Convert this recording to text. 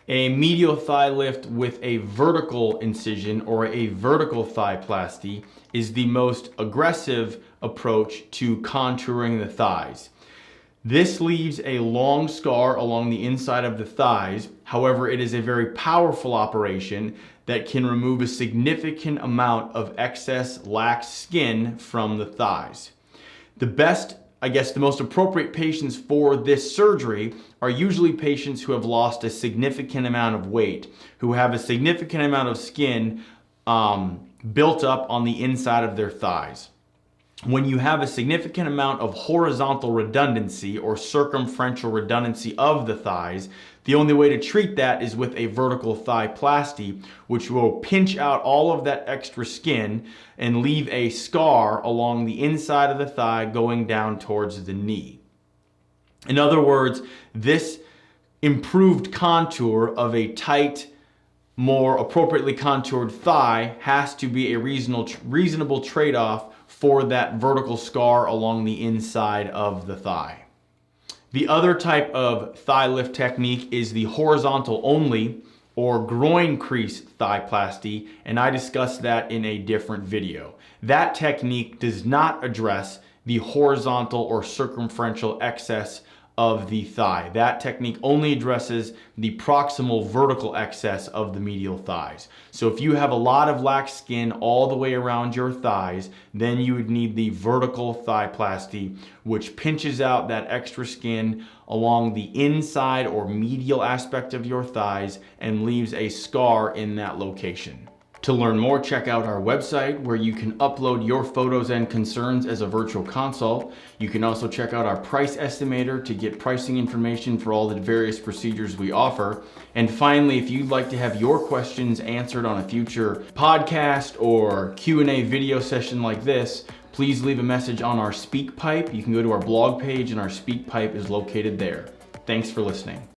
A medial thigh lift with a vertical incision or a vertical thighplasty is the most aggressive approach to contouring the thighs. This leaves a long scar along the inside of the thighs. However, it is a very powerful operation that can remove a significant amount of excess lax skin from the thighs. The most appropriate patients for this surgery are usually patients who have lost a significant amount of weight, who have a significant amount of skin built up on the inside of their thighs. When you have a significant amount of horizontal redundancy or circumferential redundancy of the thighs, the only way to treat that is with a vertical thighplasty, which will pinch out all of that extra skin and leave a scar along the inside of the thigh going down towards the knee. In other words, this improved contour of a tight, more appropriately contoured thigh has to be a reasonable trade-off for that vertical scar along the inside of the thigh. The other type of thigh lift technique is the horizontal only or groin crease thighplasty, and I discussed that in a different video. That technique does not address the horizontal or circumferential excess of the thigh. That technique only addresses the proximal vertical excess of the medial thighs. So if you have a lot of lax skin all the way around your thighs, then you would need the vertical thighplasty, which pinches out that extra skin along the inside or medial aspect of your thighs and leaves a scar in that location. To learn more, check out our website where you can upload your photos and concerns as a virtual consult. You can also check out our price estimator to get pricing information for all the various procedures we offer. And finally, if you'd like to have your questions answered on a future podcast or Q&A video session like this, please leave a message on our SpeakPipe. You can go to our blog page and our SpeakPipe is located there. Thanks for listening.